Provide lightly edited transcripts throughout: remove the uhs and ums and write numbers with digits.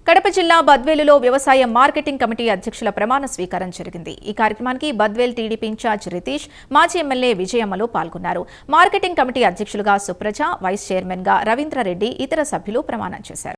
కడప జిల్లా బద్వేలులో వ్యవసాయ marketing committee అధ్యక్షుల ప్రమాణ స్వీకారం జరిగింది. ఈ కార్యక్రమానికి బద్వేల్ టీడీపీ ఇన్ఛార్జ్ రితీష్, మాజీ ఎమ్మెల్యే విజయమ్మలు పాల్గొన్నారు. మార్కెటింగ్ కమిటీ అధ్యక్షులుగా సుప్రజ, వైస్ చైర్మన్ గా రవీంద్రారెడ్డి, ఇతర సభ్యులు ప్రమాణం చేశారు.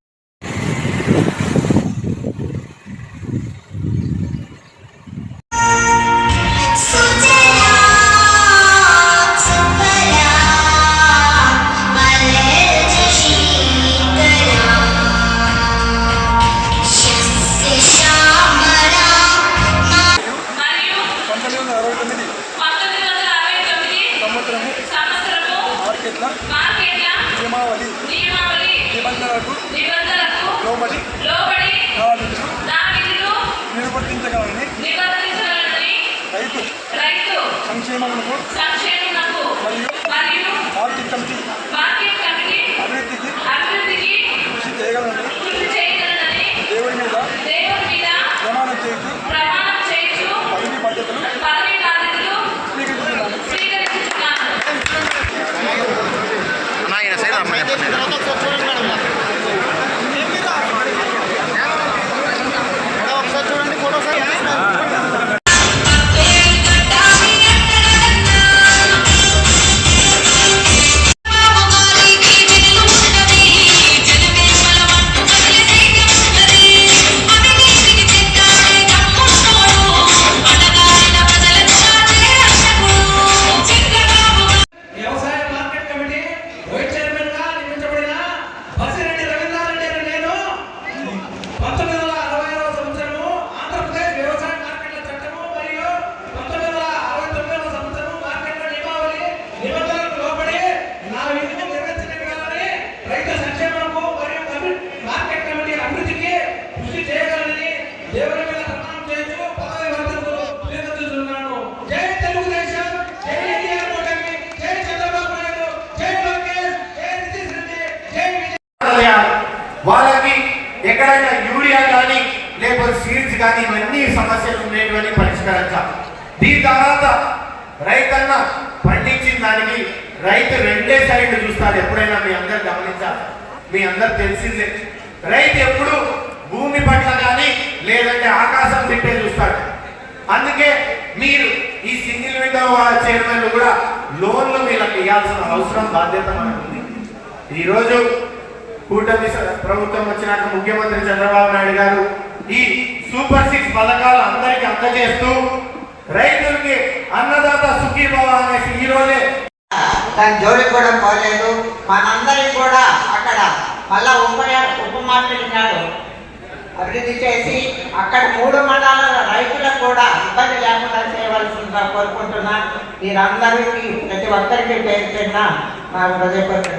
నిర్వర్తించగలని రైతు సంక్షేమమునకు మరియు మార్కెట్ కమిటీ అభివృద్ధికి కృషి చేయగలనని దేవుడి మీద ప్రమాణం చేస్తూ పదవి బాధ్యతలు వాళ్ళకి ఎక్కడైనా యూరియా కానీ లేకపోతే సీడ్స్ కానీ ఇవన్నీ సమస్యలు ఉండేటువంటి పరిష్కరించాలి. దీని తర్వాత రైతన్న పండించిన దానికి రైతు రెండే సైడ్లు చూస్తారు. ఎప్పుడైనా మీ అందరు గమనించాలి, మీ అందరు తెలిసిందే, రైతు ఎప్పుడు భూమి పట్ల కానీ లేదంటే ఆకాశం తిట్టే చూస్తాడు. అందుకే మీరు ఈ సింగిల్ విండో చైర్మన్ కూడా లోన్లు వీళ్ళకి ఇవ్వాల్సిన అవసరం, బాధ్యత మనకు ఉంది. ఈరోజు కూటమి ప్రభుత్వం వచ్చినాక ముఖ్యమంత్రి చంద్రబాబు నాయుడు గారు ఈ సూపర్ 6 పథకాలు అందరికీ అందజేస్తూ రైతులకి అన్నదాత సుఖీభవ అనేసి ఈ రోజే దాని జోలికి కూడా పోలేదు. మనందరికి కూడా అక్కడ మళ్ళా ఉప మార్కెటింగ్ అభివృద్ధి చేసి అక్కడ 3 మండలాల రైతులకు కూడా ఇబ్బంది లేకుండా చేయవలసిందిగా కోరుకుంటున్నా. మీరందరికీ ప్రతి ఒక్కరికి పేరు పెట్టిన నా హృదయపూర్వక